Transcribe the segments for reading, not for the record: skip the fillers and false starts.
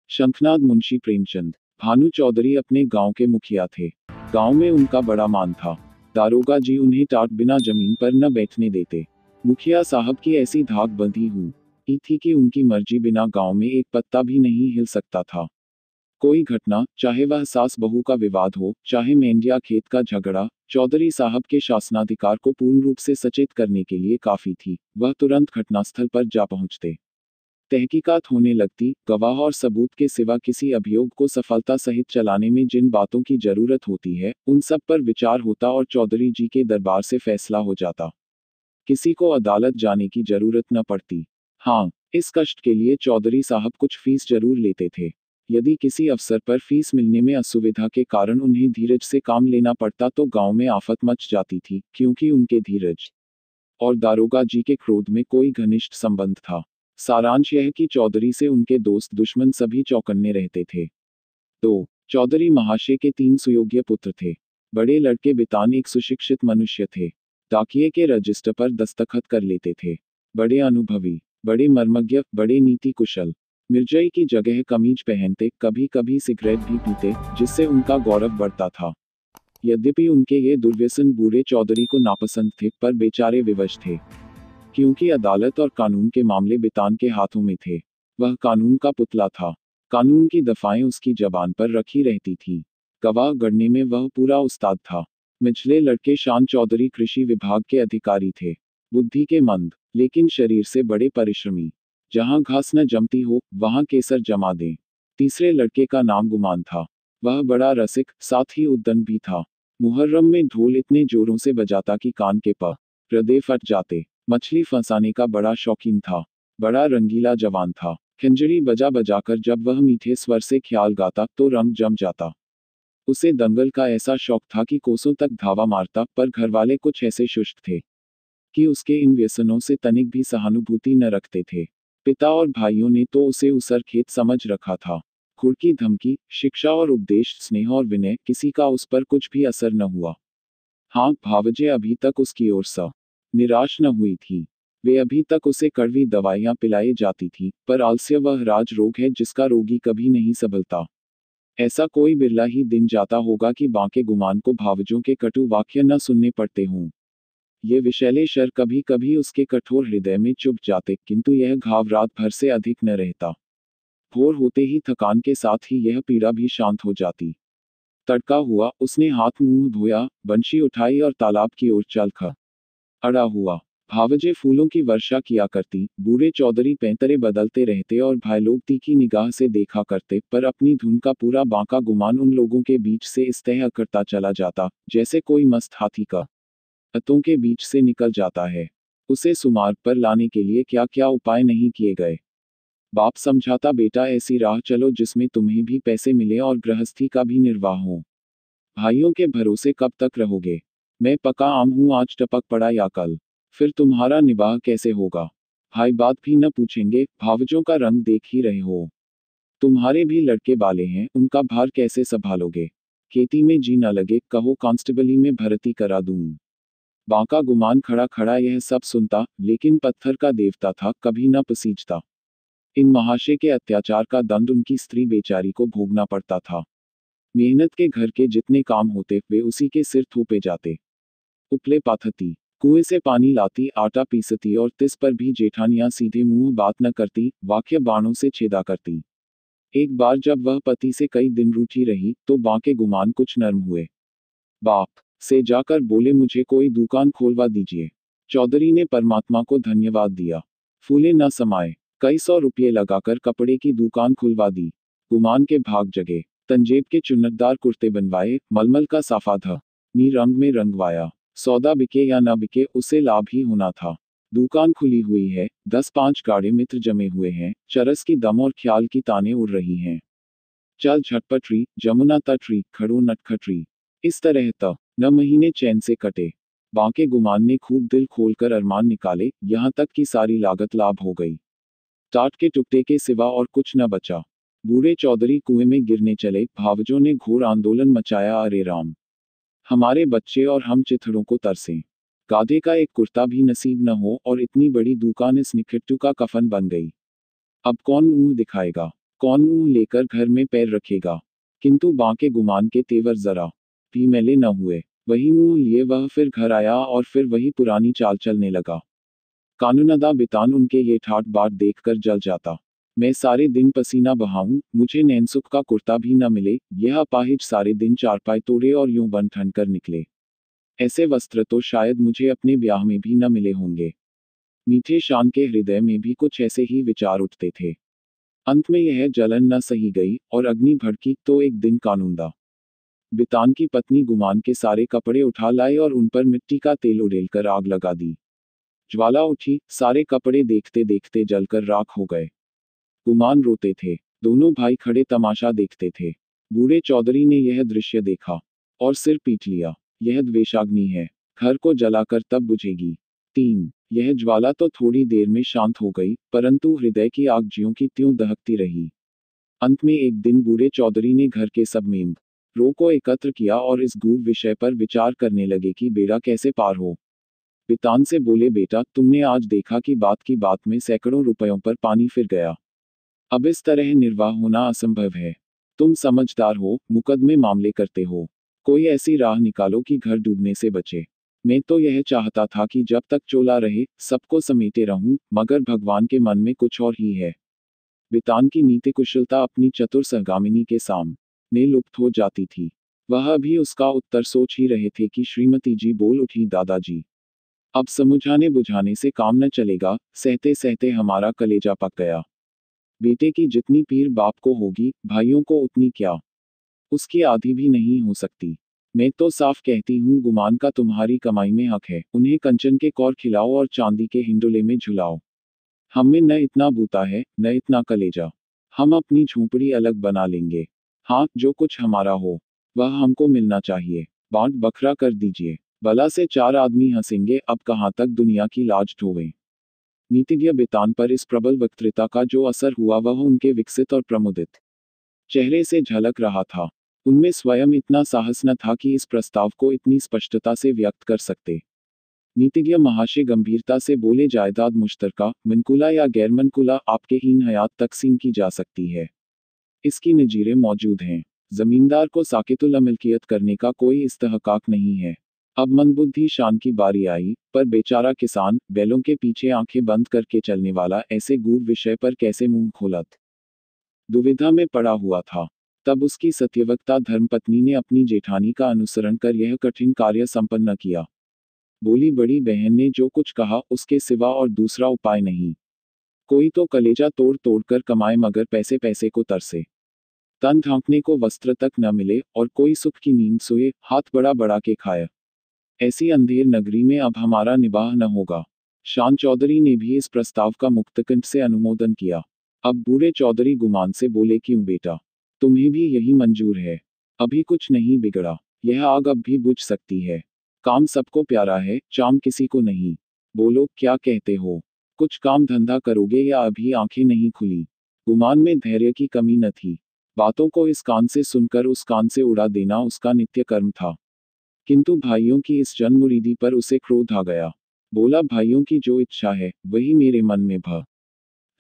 शंखनाद मुंशी प्रेमचंद। भानु चौधरी अपने गांव के मुखिया थे। गांव में उनका बड़ा मान था। दारोगा जी उन्हें टाट बिना जमीन पर न बैठने देते। मुखिया साहब की ऐसी धाक बंधी हुई थी कि उनकी मर्जी बिना गांव में एक पत्ता भी नहीं हिल सकता था। कोई घटना, चाहे वह सास बहू का विवाद हो, चाहे मेंढिया खेत का झगड़ा, चौधरी साहब के शासनाधिकार को पूर्ण रूप से सचेत करने के लिए काफी थी। वह तुरंत घटनास्थल पर जा पहुंचते। तहकीकात होने लगती। गवाह और सबूत के सिवा किसी अभियोग को सफलता सहित चलाने में जिन बातों की जरूरत होती है, उन सब पर विचार होता और चौधरी जी के दरबार से फैसला हो जाता। किसी को अदालत जाने की जरूरत न पड़ती। हाँ, इस कष्ट के लिए चौधरी साहब कुछ फीस जरूर लेते थे। यदि किसी अफसर पर फीस मिलने में असुविधा के कारण उन्हें धीरज से काम लेना पड़ता तो गांव में आफत मच जाती थी, क्योंकि उनके धीरज और दारोगा जी के क्रोध में कोई घनिष्ठ संबंध था। सारांश यह कि चौधरी से उनके दोस्त दुश्मन सभी चौकन्ने रहते थे। 2. चौधरी महाशय के 3 सुयोग्य पुत्र थे। बड़े लड़के बितान एक सुशिक्षित मनुष्य थे। डाकिये के रजिस्टर पर दस्तखत कर लेते थे। बड़े अनुभवी, बड़े मर्मज्ञ, बड़े नीति कुशल। मिर्जाई की जगह कमीज पहनते, कभी कभी सिगरेट भी पीते, जिससे उनका गौरव बढ़ता था। यद्यपि उनके ये दुर्व्यसन बूढ़े चौधरी को नापसंद थे, पर बेचारे विवश थे, क्योंकि अदालत और कानून के मामले बितान के हाथों में थे। वह कानून का पुतला था। कानून की दफाएं उसकी जबान पर रखी रहती थीं। गवाह गढ़ने में वह पूरा उस्ताद था। मिचले लड़के शान चौधरी कृषि विभाग के अधिकारी थे। बुद्धि के मंद, लेकिन शरीर से बड़े परिश्रमी। जहां घास न जमती हो, वहां केसर जमा दें। तीसरे लड़के का नाम गुमान था। वह बड़ा रसिक, साथ ही उद्दंड भी था। मुहर्रम में ढोल इतने जोरों से बजाता कि कान के पर्दे फट जाते। मछली फंसाने का बड़ा शौकीन था। बड़ा रंगीला जवान था। खंजरी बजा बजाकर जब वह मीठे स्वर से ख्याल गाता तो रंग जम जाता। उसे दंगल का ऐसा शौक था कि कोसों तक धावा मारता, पर घरवाले कुछ ऐसे शुष्क थे कि उसके इन व्यसनों से तनिक भी सहानुभूति न रखते थे। पिता और भाइयों ने तो उसे उसरखेत समझ रखा था। खुड़की धमकी, शिक्षा और उपदेश, स्नेह और विनय, किसी का उस पर कुछ भी असर न हुआ। हाँ, भावजे अभी तक उसकी ओर से निराश न हुई थी। वे अभी तक उसे कड़वी दवाइयां पिलाई जाती थी, पर आलस्य वह राज रोग है जिसका रोगी कभी नहीं संभलता। ऐसा कोई बिरला ही दिन जाता होगा कि बांके गुमान को भावजों के कटु वाक्य न सुनने पड़ते हों। ये विषैले शर कभी कभी उसके कठोर हृदय में चुभ जाते, किंतु यह घाव रात भर से अधिक न रहता। भोर होते ही थकान के साथ ही यह पीड़ा भी शांत हो जाती। तड़का हुआ, उसने हाथ मुंह धोया, बंशी उठाई और तालाब की ओर चल खड़ा हुआ। भावजे फूलों की वर्षा किया करती। बूढ़े चौधरी पैंतरे बदलते रहते और भाई लोग तीखी निगाह से देखा करते, पर अपनी धुन का पूरा बांका गुमान उन लोगों के बीच से इस तरह करता चला जाता, जैसे कोई मस्त हाथी का हथों के बीच से निकल जाता है। उसे सुमार्ग पर लाने के लिए क्या क्या उपाय नहीं किए गए। बाप समझाता, बेटा ऐसी राह चलो जिसमें तुम्हें भी पैसे मिले और गृहस्थी का भी निर्वाह हो। भाइयों के भरोसे कब तक रहोगे? मैं पका आम हूं, आज टपक पड़ा या कल, फिर तुम्हारा निबाह कैसे होगा? भाई बात भी न पूछेंगे, भावजों का रंग देख ही रहे हो। तुम्हारे भी लड़के बाले हैं, उनका भार कैसे संभालोगे? खेती में जी न लगे, कहो कांस्टेबली में भर्ती करा दूं। बांका गुमान खड़ा खड़ा यह सब सुनता, लेकिन पत्थर का देवता था, कभी न पसीजता। इन महाशय के अत्याचार का दंड उनकी स्त्री बेचारी को भोगना पड़ता था। मेहनत के घर के जितने काम होते, वे उसी के सिर थोपे जाते। उपले पाथती, कुएं से पानी लाती, आटा पीसती और तिस पर भी जेठानियां सीधे मुंह बात न करती, वाक्य बाणों से छेदा करती। एक बार जब वह पति से कई दिन रूठी रही, तो बांके गुमान कुछ नर्म हुए। बाप से जाकर बोले, मुझे कोई दुकान खोलवा दीजिए। चौधरी ने परमात्मा को धन्यवाद दिया। फूले न समाये, कई 100 रुपये लगाकर कपड़े की दुकान खुलवा दी। गुमान के भाग जगे। तंजेब के चुन्नटदार कुर्ते बनवाए, मलमल का साफा नी रंग में रंगवाया। सौदा बिके या न बिके, उसे लाभ ही होना था। दुकान खुली हुई है, 10-5 गाड़े मित्र जमे हुए हैं, चरस की दम और ख्याल की ताने उड़ रही हैं। चल झटपटरी, जमुना तटरी, खड़ो नटखटरी। इस तरह न महीने चैन से कटे। बांके गुमान ने खूब दिल खोलकर अरमान निकाले, यहाँ तक कि सारी लागत लाभ हो गई। टाट के टुकड़े के सिवा और कुछ न बचा। बूढ़े चौधरी कुएं में गिरने चले। भावजों ने घोर आंदोलन मचाया, अरे राम, हमारे बच्चे और हम चिथड़ों को तरसें। गाधे का एक कुर्ता भी नसीब न हो, और इतनी बड़ी दुकान इस निखट्टू का कफन बन गई। अब कौन मुंह दिखाएगा? कौन मुंह लेकर घर में पैर रखेगा। किंतु बांके गुमान के तेवर जरा भी मैले न हुए। वही मुंह लिए वह फिर घर आया और फिर वही पुरानी चाल चलने लगा। कानूनदा बितान उनके ये ठाट बाट देखकर जल जाता। मैं सारे दिन पसीना बहाऊं, मुझे नैनसुख का कुर्ता भी न मिले, यह अपाहिज सारे दिन चारपाई तोड़े और यूं बन ठन कर निकले। ऐसे वस्त्र तो शायद मुझे अपने ब्याह में भी न मिले होंगे। मीठे शान के हृदय में भी कुछ ऐसे ही विचार उठते थे। अंत में यह जलन न सही गई और अग्नि भड़की तो एक दिन कानूनदा बितान की पत्नी गुमान के सारे कपड़े उठा लाई और उन पर मिट्टी का तेल उड़ेलकर आग लगा दी। ज्वाला उठी, सारे कपड़े देखते देखते जलकर राख हो गए। गुमान रोते थे। दोनों भाई खड़े तमाशा देखते थे। बूढ़े चौधरी ने यह दृश्य देखा और सिर पीट लिया। यह द्वेषाग्नि है, घर को जलाकर तब बुझेगी। 3 यह ज्वाला तो थोड़ी देर में शांत हो गई, परंतु हृदय की आग ज्यों की त्यों दहकती रही। अंत में एक दिन बूढ़े चौधरी ने घर के सब मेंबरों को एकत्र किया और इस गूढ़ विषय पर विचार करने लगे कि बेड़ा कैसे पार हो। बितान से बोले, बेटा, तुमने आज देखा कि बात की बात में सैकड़ों रुपयों पर पानी फिर गया। अब इस तरह निर्वाह होना असंभव है। तुम समझदार हो, मुकदमे मामले करते हो। कोई ऐसी राह निकालो कि घर डूबने से बचे। मैं तो यह चाहता था कि जब तक चोला रहे, सबको समेटे रहूं, मगर भगवान के मन में कुछ और ही है। बितान की नीति कुशलता अपनी चतुर सहगामिनी के सामने लुप्त हो जाती थी। वह भी उसका उत्तर सोच ही रहे थे कि श्रीमती जी बोल उठी, दादाजी, अब समझाने बुझाने से काम न चलेगा, सहते सहते हमारा कलेजा पक गया। बेटे की जितनी पीर बाप को होगी, भाइयों को उतनी क्या, उसकी आधी भी नहीं हो सकती। मैं तो साफ कहती हूँ, गुमान का तुम्हारी कमाई में हक है। उन्हें कंचन के कौर खिलाओ और चांदी के हिंडोले में झुलाओ। हम में न इतना बूता है, न इतना कलेजा। हम अपनी झोंपड़ी अलग बना लेंगे। हाँ, जो कुछ हमारा हो वह हमको मिलना चाहिए। बांट बखरा कर दीजिए। भला से 4 आदमी हंसेंगे, अब कहाँ तक दुनिया की लाज ढोवें। नीतिज्ञ बितान पर इस प्रबल वक्तृता का जो असर हुआ वह उनके विकसित और प्रमुदित चेहरे से झलक रहा था। उनमें स्वयं इतना साहस न था कि इस प्रस्ताव को इतनी स्पष्टता से व्यक्त कर सकते। नीतिज्ञ महाशय गंभीरता से बोले, जायदाद मुश्तरका, मनकुला या गैर मनकुला, आपके हीन हयात तकसीम की जा सकती है। इसकी नजीरें मौजूद हैं। जमींदार को साकितुल मिल्कियत करने का कोई इस्तेहकाक नहीं है। अब मंदबुद्धि शान की बारी आई, पर बेचारा किसान, बैलों के पीछे आंखें बंद करके चलने वाला, ऐसे गूढ़ विषय पर कैसे मुंह खोलत दुविधा में पड़ा हुआ था। तब उसकी सत्यवक्ता धर्मपत्नी ने अपनी जेठानी का अनुसरण कर यह कठिन कार्य संपन्न किया। बोली, बड़ी बहन ने जो कुछ कहा उसके सिवा और दूसरा उपाय नहीं। कोई तो कलेजा तोड़ तोड़ कर कमाए मगर पैसे पैसे को तरसे। तन ढांकने को वस्त्र तक न मिले और कोई सुख की नींद सोए, हाथ बड़ा बड़ा के खाए। ऐसी अंधेर नगरी में अब हमारा निबाह न होगा। शान चौधरी ने भी इस प्रस्ताव का मुक्तकंठ से अनुमोदन किया। अब बूढ़े चौधरी गुमान से बोले, क्यों बेटा, तुम्हें भी यही मंजूर है? अभी कुछ नहीं बिगड़ा। यह आग अब भी बुझ सकती है। काम सबको प्यारा है, चाम किसी को नहीं। बोलो, क्या कहते हो? कुछ काम धंधा करोगे या अभी आंखें नहीं खुली? गुमान में धैर्य की कमी न थी। बातों को इस कान से सुनकर उस कान से उड़ा देना उसका नित्य कर्म था। किंतु भाइयों की इस जनमुरीदी पर उसे क्रोध आ गया। बोला, भाइयों की जो इच्छा है वही मेरे मन में भ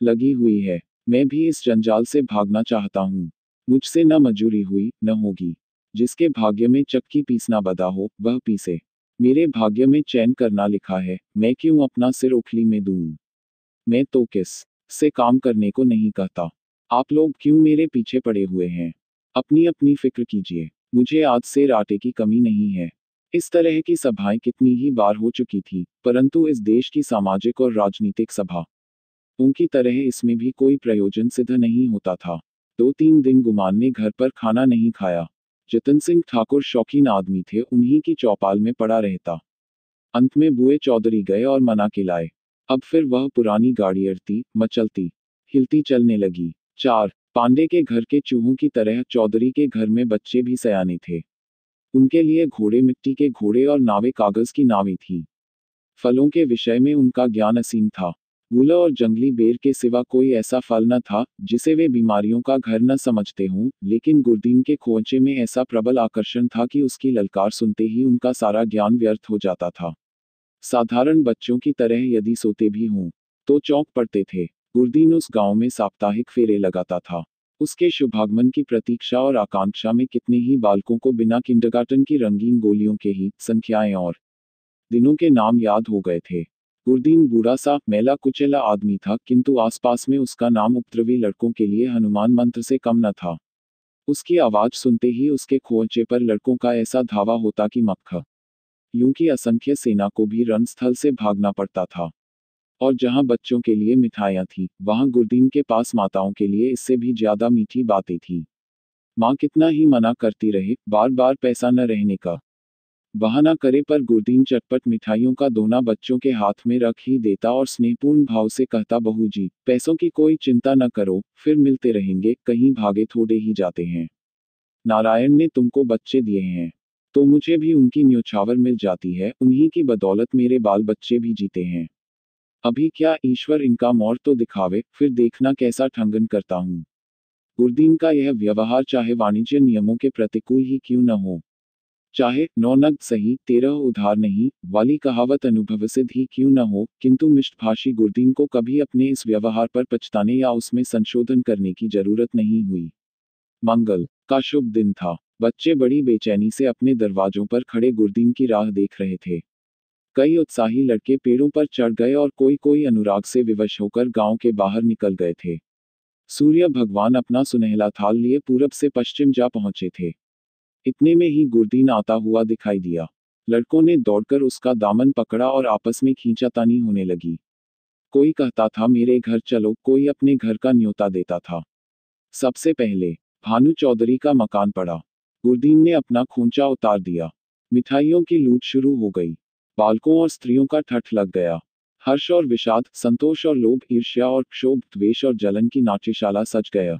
लगी हुई है। मैं भी इस जंजाल से भागना चाहता हूँ। मुझसे न मजूरी हुई न होगी। जिसके भाग्य में चक्की पीसना बदा हो वह पीसे। मेरे भाग्य में चैन करना लिखा है, मैं क्यों अपना सिर उखली में दूं? मैं तो किस से काम करने को नहीं कहता। आप लोग क्यों मेरे पीछे पड़े हुए हैं? अपनी अपनी फिक्र कीजिए। मुझे आज से आटे की कमी नहीं है। इस तरह की सभाएं कितनी ही बार हो चुकी थी, परंतु इस देश की सामाजिक और राजनीतिक सभा उनकी तरह इसमें भी कोई प्रयोजन सिद्ध नहीं होता था। 2-3 दिन गुमान ने घर पर खाना नहीं खाया। जतन सिंह ठाकुर शौकीन आदमी थे, उन्हीं की चौपाल में पड़ा रहता। अंत में बुए चौधरी गए और मना के लाए। अब फिर वह पुरानी गाड़ी अड़ती मचलती हिलती चलने लगी। 4 पांडे के घर के चूहों की तरह चौधरी के घर में बच्चे भी सयाने थे। उनके लिए घोड़े मिट्टी के घोड़े और नावें कागज की नावें थीं। फलों के विषय में उनका ज्ञान असीम था। गूला और जंगली बेर के सिवा कोई ऐसा फल न था जिसे वे बीमारियों का घर न समझते हों, लेकिन गुरदीन के खोचे में ऐसा प्रबल आकर्षण था कि उसकी ललकार सुनते ही उनका सारा ज्ञान व्यर्थ हो जाता था। साधारण बच्चों की तरह यदि सोते भी हों तो चौंक पड़ते थे। गुरदीन उस गांव में साप्ताहिक फेरे लगाता था। उसके शुभागमन की प्रतीक्षा और आकांक्षा में कितने ही बालकों को बिना किंडरगार्टन की रंगीन गोलियों के ही संख्याएं और दिनों के नाम याद हो गए थे। गुरदीन बूढ़ा सा मैला कुचैला आदमी था, किंतु आसपास में उसका नाम उपद्रवी लड़कों के लिए हनुमान मंत्र से कम न था। उसकी आवाज सुनते ही उसके खोचे पर लड़कों का ऐसा धावा होता कि मक्खा यूं कि असंख्य सेना को भी रणस्थल से भागना पड़ता था। और जहां बच्चों के लिए मिठाइयां थीं, वहां गुरदीन के पास माताओं के लिए इससे भी ज्यादा मीठी बातें थीं। माँ कितना ही मना करती रहे, बार बार पैसा न रहने का बहाना करे, पर गुरदीन चटपट मिठाइयों का दोना बच्चों के हाथ में रख ही देता और स्नेहपूर्ण भाव से कहता, बहू जी, पैसों की कोई चिंता न करो, फिर मिलते रहेंगे, कहीं भागे थोड़े ही जाते हैं। नारायण ने तुमको बच्चे दिए हैं, तो मुझे भी उनकी न्योछावर मिल जाती है, उन्हीं की बदौलत मेरे बाल बच्चे भी जीते हैं। अभी क्या ईश्वर इनका मोर तो दिखावे, फिर देखना कैसा ठंगन करता हूँ। गुरदीन का यह व्यवहार चाहे वाणिज्य नियमों के प्रतिकूल ही क्यों न हो, चाहे 9 नग सही 13 उधार नहीं वाली कहावत अनुभव सिद्ध ही क्यों न हो, किंतु मिष्टभाषी गुरदीन को कभी अपने इस व्यवहार पर पछताने या उसमें संशोधन करने की जरूरत नहीं हुई। मंगल का शुभ दिन था। बच्चे बड़ी बेचैनी से अपने दरवाजों पर खड़े गुरदीन की राह देख रहे थे। कई उत्साही लड़के पेड़ों पर चढ़ गए और कोई कोई अनुराग से विवश होकर गांव के बाहर निकल गए थे। सूर्य भगवान अपना सुनहला थाल लिए पूरब से पश्चिम जा पहुंचे थे। इतने में ही गुरदीन आता हुआ दिखाई दिया। लड़कों ने दौड़कर उसका दामन पकड़ा और आपस में खींचातानी होने लगी। कोई कहता था मेरे घर चलो, कोई अपने घर का न्योता देता था। सबसे पहले भानु चौधरी का मकान पड़ा। गुरदीन ने अपना खोंचा उतार दिया। मिठाइयों की लूट शुरू हो गई। बालकों और स्त्रियों का ठठ लग गया। हर्ष और विषाद, संतोष और लोभ, ईर्ष्या और क्षोभ, द्वेष और जलन की नाट्यशाला सज गया।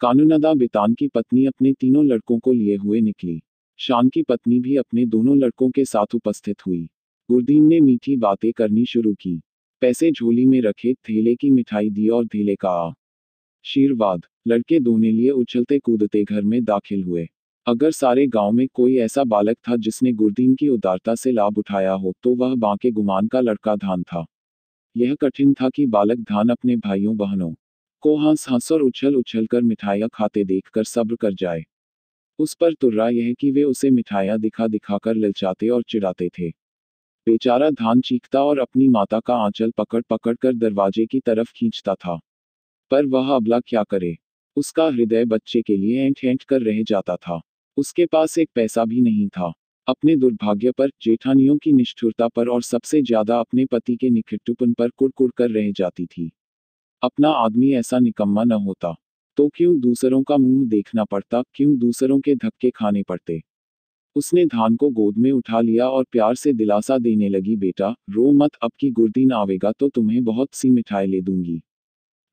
कानूनदा बितान की पत्नी अपने तीनों लड़कों को लिए हुए निकली। शान की पत्नी भी अपने दोनों लड़कों के साथ उपस्थित हुई। गुरदीन ने मीठी बातें करनी शुरू की। पैसे झोली में रखे, थैले की मिठाई दी और थैले का आशीर्वाद। लड़के दोने लिए उछलते कूदते घर में दाखिल हुए। अगर सारे गांव में कोई ऐसा बालक था जिसने गुरदीन की उदारता से लाभ उठाया हो, तो वह बांके गुमान का लड़का धान था। यह कठिन था कि बालक धान अपने भाइयों बहनों को हंस हंस और उछल उछल कर मिठाइयाँ खाते देखकर सब्र कर जाए। उस पर तुर्रा यह कि वे उसे मिठाइयाँ दिखा दिखाकर ललचाते और चिढ़ाते थे। बेचारा धान चीखता और अपनी माता का आंचल पकड़ पकड़ कर दरवाजे की तरफ खींचता था। पर वह अबला क्या करे। उसका हृदय बच्चे के लिए ऐंठ ऐंठ कर रह जाता था। उसके पास एक पैसा भी नहीं था। अपने दुर्भाग्य पर, जेठानियों की निष्ठुरता पर और सबसे ज्यादा अपने पति के निखिट्टूपन पर कुड़कुड़ कर रह जाती थी। अपना आदमी ऐसा निकम्मा न होता तो क्यों दूसरों का मुंह देखना पड़ता, क्यों दूसरों के धक्के खाने पड़ते। उसने धान को गोद में उठा लिया और प्यार से दिलासा देने लगी, बेटा रो मत, अब की गुरदीन आवेगा तो तुम्हें बहुत सी मिठाई ले दूंगी।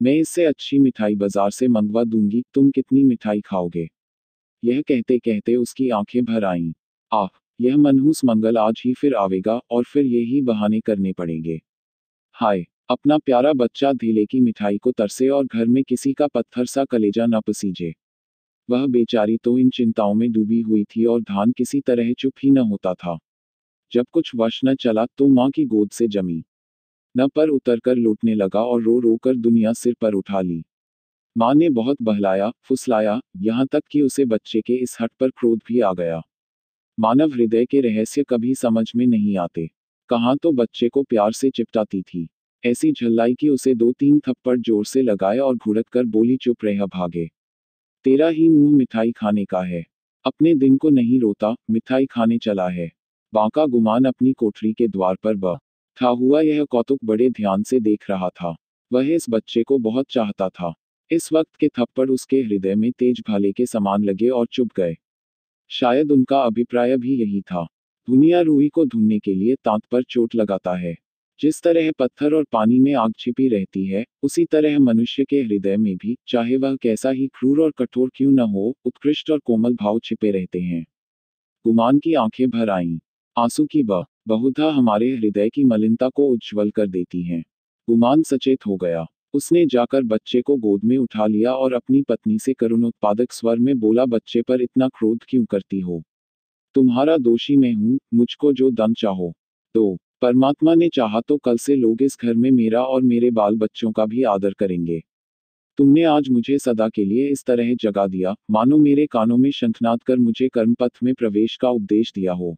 मैं इससे अच्छी मिठाई बाजार से मंगवा दूंगी, तुम कितनी मिठाई खाओगे। यह कहते कहते उसकी आंखें भर आईं। आह, यह मनहूस मंगल आज ही फिर आवेगा और फिर यही बहाने करने पड़ेंगे। हाय, अपना प्यारा बच्चा धीले की मिठाई को तरसे और घर में किसी का पत्थर सा कलेजा न पसीजे। वह बेचारी तो इन चिंताओं में डूबी हुई थी और धान किसी तरह चुप ही न होता था। जब कुछ वश न चला तो माँ की गोद से जमी न पर उतरकर लौटने लगा और रो रो कर दुनिया सिर पर उठा ली। माँ ने बहुत बहलाया फुसलाया, यहाँ तक कि उसे बच्चे के इस हट पर क्रोध भी आ गया। मानव हृदय के रहस्य कभी समझ में नहीं आते। कहाँ तो बच्चे को प्यार से चिपटाती थी, ऐसी झल्लाई कि उसे 2-3 थप्पड़ जोर से लगाए और घुड़क कर बोली, चुप रह भागे, तेरा ही मुंह मिठाई खाने का है। अपने दिन को नहीं रोता, मिठाई खाने चला है। बांका गुमान अपनी कोठरी के द्वार पर बैठा हुआ यह कौतुक बड़े ध्यान से देख रहा था। वह इस बच्चे को बहुत चाहता था। इस वक्त के थप्पड़ उसके हृदय में तेज भाले के समान लगे और चुभ गए। शायद उनका अभिप्राय भी यही था। दुनिया रूई को ढूंढने के लिए तांत पर चोट लगाता है। जिस तरह पत्थर और पानी में आग छिपी रहती है, उसी तरह मनुष्य के हृदय में भी, चाहे वह कैसा ही क्रूर और कठोर क्यों न हो, उत्कृष्ट और कोमल भाव छिपे रहते हैं। गुमान की आंखें भर आईं। आंसू की बहुधा हमारे हृदय की मलिनता को उज्ज्वल कर देती हैं। गुमान सचेत हो गया। उसने जाकर बच्चे को गोद में उठा लिया और अपनी पत्नी से करुणोत्पादक स्वर में बोला, बच्चे पर इतना क्रोध क्यों करती हो। तुम्हारा दोषी मैं हूँ, मुझको जो दम चाहो दो। परमात्मा ने चाहा तो कल से लोग इस घर में मेरा और मेरे बाल बच्चों का भी आदर करेंगे। तुमने आज मुझे सदा के लिए इस तरह जगा दिया, मानो मेरे कानों में शंखनाद कर मुझे कर्मपथ में प्रवेश का उपदेश दिया हो।